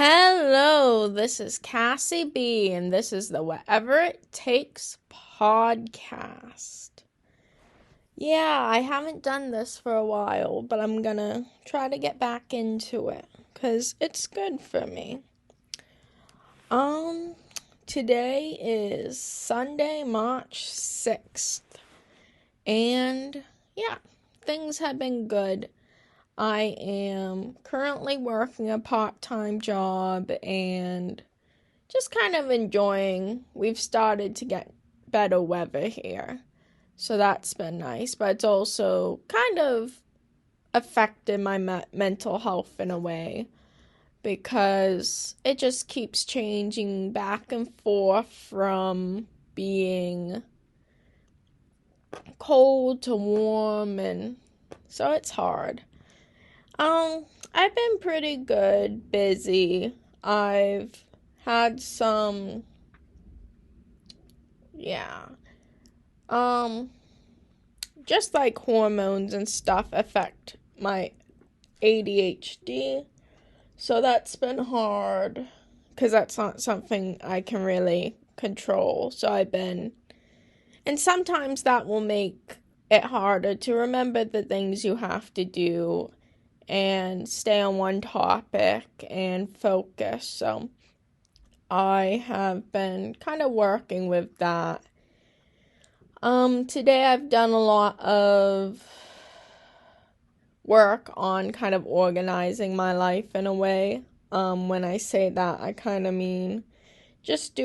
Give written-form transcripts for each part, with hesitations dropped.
Hello, this is Cassie B, and this is the Whatever It Takes podcast. Yeah, I haven't done this for a while, but I'm gonna try to get back into it because it's good for me. Um, Today is Sunday, March 6th, and yeah, things have been good. I am currently working a part-time job and just kind of enjoying. We've started to get better weather here, so that's been nice, but it's also kind of affected my mental health in a way because it just keeps changing back and forth from being cold to warm, and so it's hard. I've been pretty good, busy. I've had some, yeah, um, just like hormones and stuff affect my ADHD. So that's been hard because that's not something I can really control. And sometimes that will make it harder to remember the things you have to do and stay on one topic and focus. So I have been kind of working with that. Today I've done a lot of work on kind of organizing my life in a way. When I say that, I kind of mean just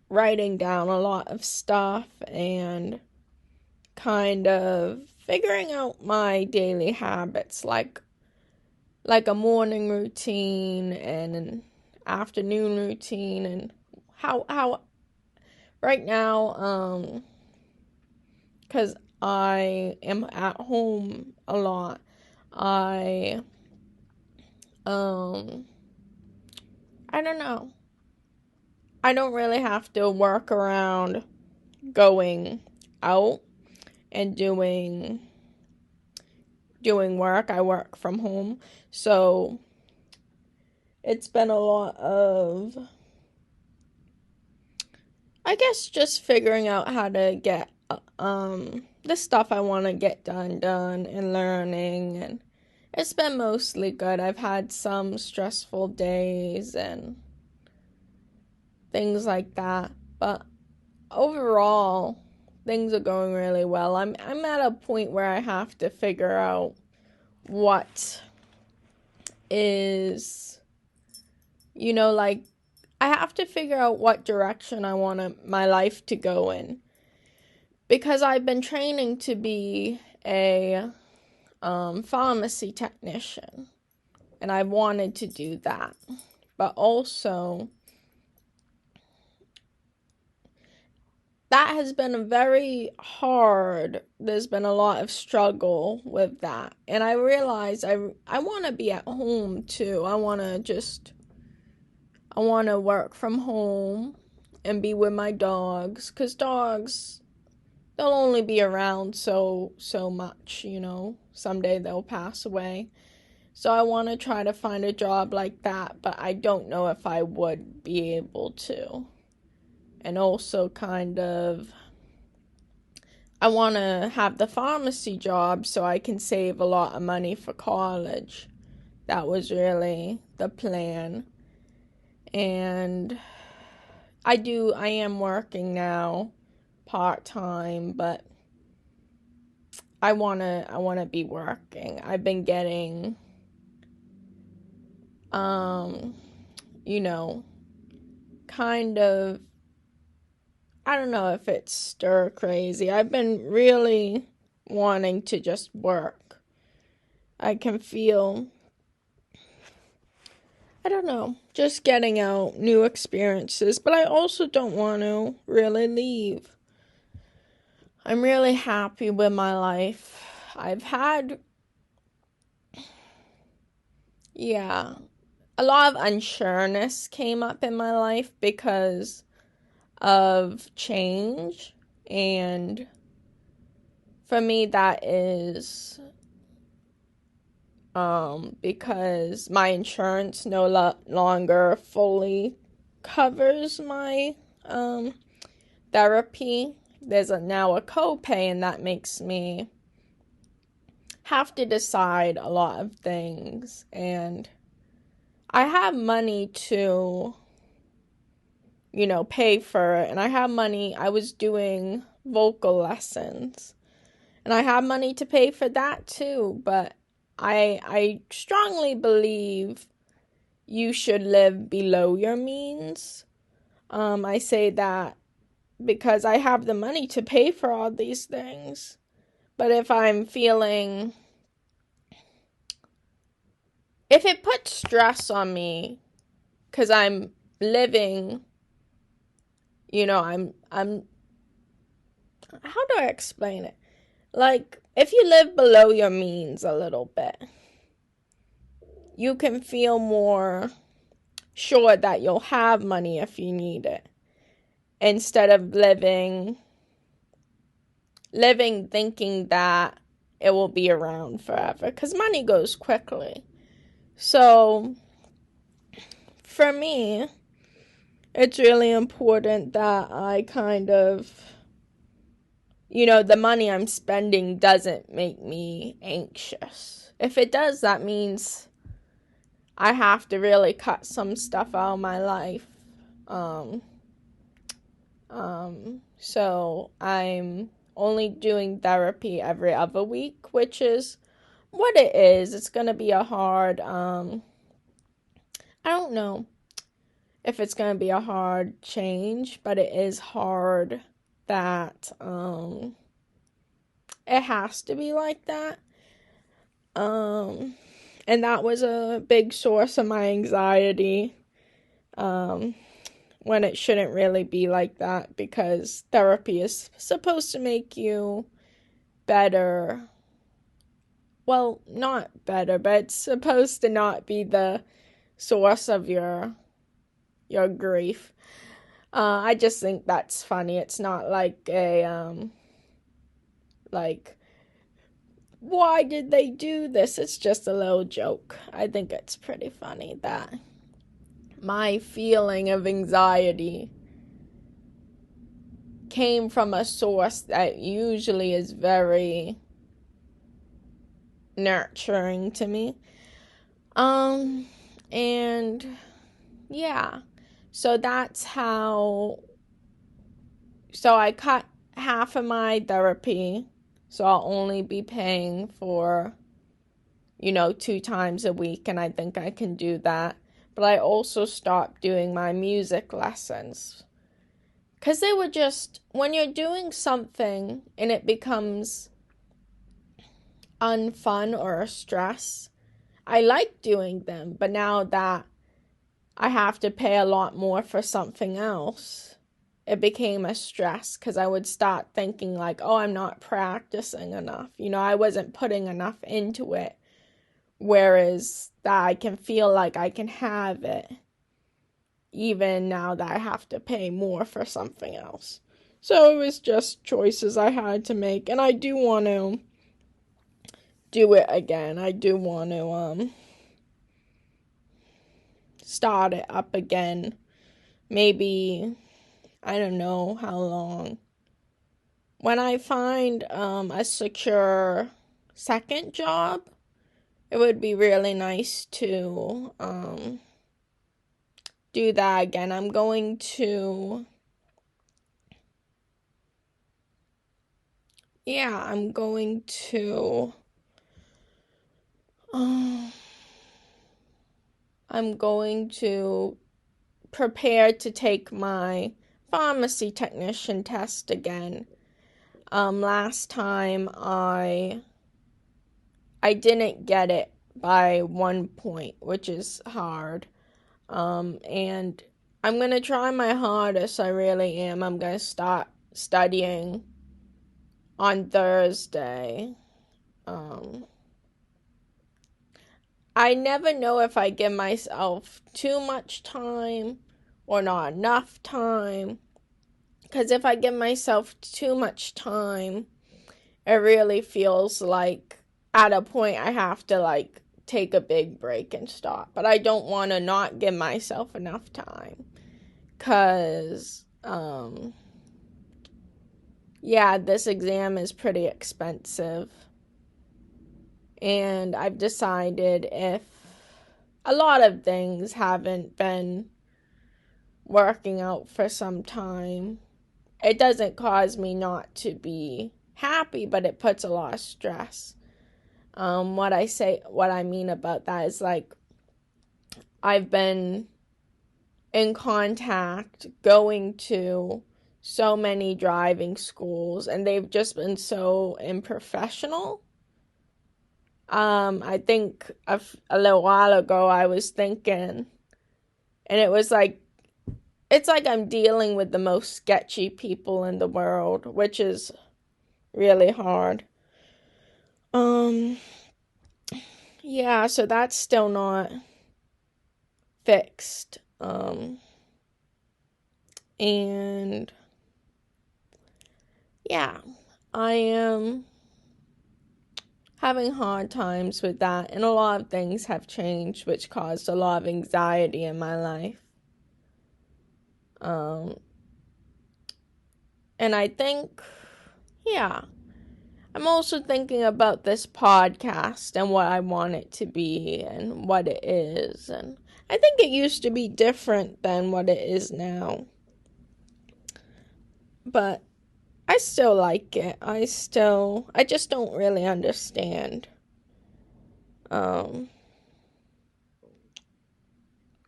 writing down a lot of stuff and kind of figuring out my daily habits, like a morning routine and an afternoon routine, and how right now, because I am at home a lot, I I don't know. I don't really have to work around going out and doing work. I work from home. So it's been a lot of, I guess, just figuring out how to get the stuff I want to get done and learning, and it's been mostly good. I've had some stressful days and things like that, but overall things are going really well. I'm at a point where I have to figure out what is, like, I have to figure out what direction I want my life to go in, because I've been training to be a pharmacy technician, and I wanted to do that, but also that has been there's been a lot of struggle with that, and I realized I want to be at home too. I want to work from home and be with my dogs, because dogs, they'll only be around so much, someday they'll pass away. So I want to try to find a job like that, but I don't know if I would be able to. And also kind of, I want to have the pharmacy job so I can save a lot of money for college. That was really the plan. And I am working now part-time, but I want to be working. I've been getting kind of, I don't know if it's stir crazy. I've been really wanting to just work. I can feel, I don't know, just getting out, new experiences, but I also don't want to really leave. I'm really happy with my life. I've had, a lot of unsureness came up in my life because of change, and for me that is because my insurance no longer fully covers my therapy. There's now a copay, and that makes me have to decide a lot of things. And I have money to, pay for it. And I have money. I was doing vocal lessons, and I have money to pay for that too. But I strongly believe you should live below your means. I say that because I have the money to pay for all these things. But if it puts stress on me, because I'm living, I'm, how do I explain it? Like, if you live below your means a little bit, you can feel more sure that you'll have money if you need it, instead of living thinking that it will be around forever, because money goes quickly. So for me, it's really important that I kind of, the money I'm spending doesn't make me anxious. If it does, that means I have to really cut some stuff out of my life. So I'm only doing therapy every other week, which is what it is. It's going to be a hard, I don't know if it's going to be a hard change, but it is hard that, it has to be like that. And that was a big source of my anxiety, when it shouldn't really be like that, because therapy is supposed to make you better. Well, not better, but it's supposed to not be the source of your grief. I just think that's funny. It's not like like, why did they do this? It's just a little joke. I think it's pretty funny that my feeling of anxiety came from a source that usually is very nurturing to me. And yeah, so that's how, so I cut half of my therapy, so I'll only be paying for, 2 times a week, and I think I can do that. But I also stopped doing my music lessons, because they were just, when you're doing something and it becomes unfun or a stress, I like doing them, but now that I have to pay a lot more for something else, it became a stress, because I would start thinking like, oh, I'm not practicing enough. I wasn't putting enough into it, whereas that I can feel like I can have it even now that I have to pay more for something else. So it was just choices I had to make, and I do want to do it again. I do want to start it up again. Maybe, I don't know how long. When I find a secure second job, it would be really nice to do that again. I'm going to prepare to take my pharmacy technician test again. Last time I didn't get it by 1 point, which is hard. And I'm gonna try my hardest. I really am. I'm gonna start studying on Thursday. I never know if I give myself too much time or not enough time. Because if I give myself too much time, it really feels like at a point I have to take a big break and stop. But I don't want to not give myself enough time. Because, this exam is pretty expensive. And I've decided if a lot of things haven't been working out for some time, it doesn't cause me not to be happy, but it puts a lot of stress. What I mean about that is like, I've been in contact going to so many driving schools, and they've just been so unprofessional. I think a little while ago I was thinking, and it was like, it's like I'm dealing with the most sketchy people in the world, which is really hard. So that's still not fixed. And I am having hard times with that, and a lot of things have changed, which caused a lot of anxiety in my life. And I think, I'm also thinking about this podcast and what I want it to be and what it is. And I think it used to be different than what it is now. But I still like it. I just don't really understand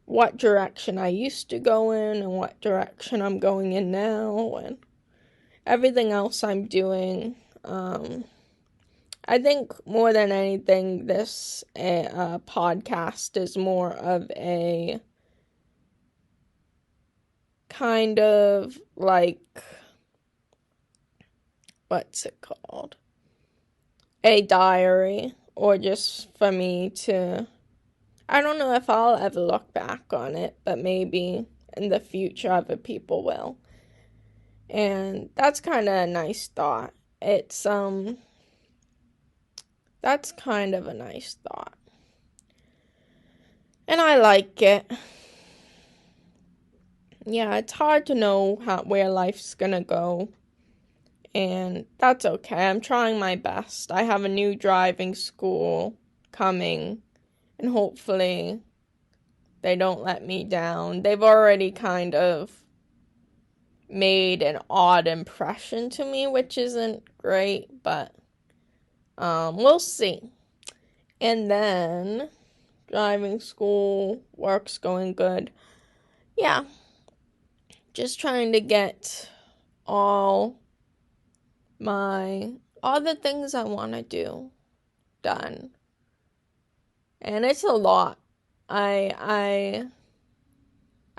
what direction I used to go in and what direction I'm going in now and everything else I'm doing. I think more than anything, this podcast is more of a kind of like, what's it called? A diary, or just for me to, I don't know if I'll ever look back on it, but maybe in the future other people will. And that's kind of a nice thought. That's kind of a nice thought. And I like it. Yeah, it's hard to know where life's gonna go. And that's okay. I'm trying my best. I have a new driving school coming. And hopefully they don't let me down. They've already kind of made an odd impression to me, which isn't great, but we'll see. And then driving school, work's going good. Yeah. Just trying to get all the things I want to do done. And it's a lot. I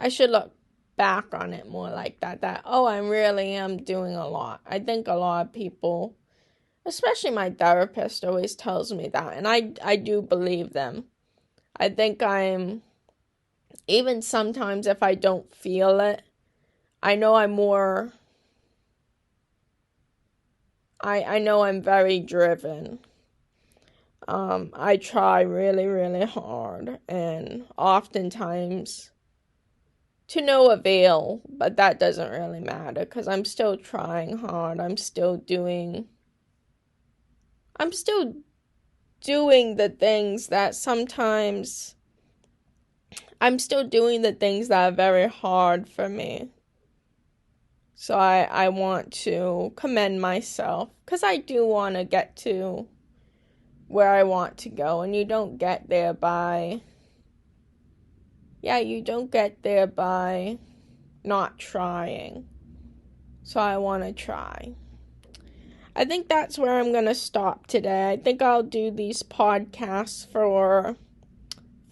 should look back on it more like that I really am doing a lot. I think a lot of people, especially my therapist, always tells me that, and I do believe them. I think even sometimes if I don't feel it, I know I know I'm very driven. I try really, really hard, and oftentimes to no avail, but that doesn't really matter because I'm still trying hard. I'm still doing the things that sometimes I'm still doing the things that are very hard for me. So I want to commend myself because I do want to get to where I want to go, and you don't get there by not trying. So I want to try. I think that's where I'm going to stop today. I think I'll do these podcasts for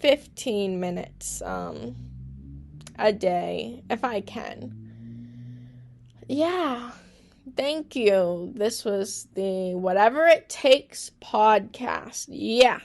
15 minutes a day if I can. Yeah. Thank you. This was the Whatever It Takes podcast. Yeah.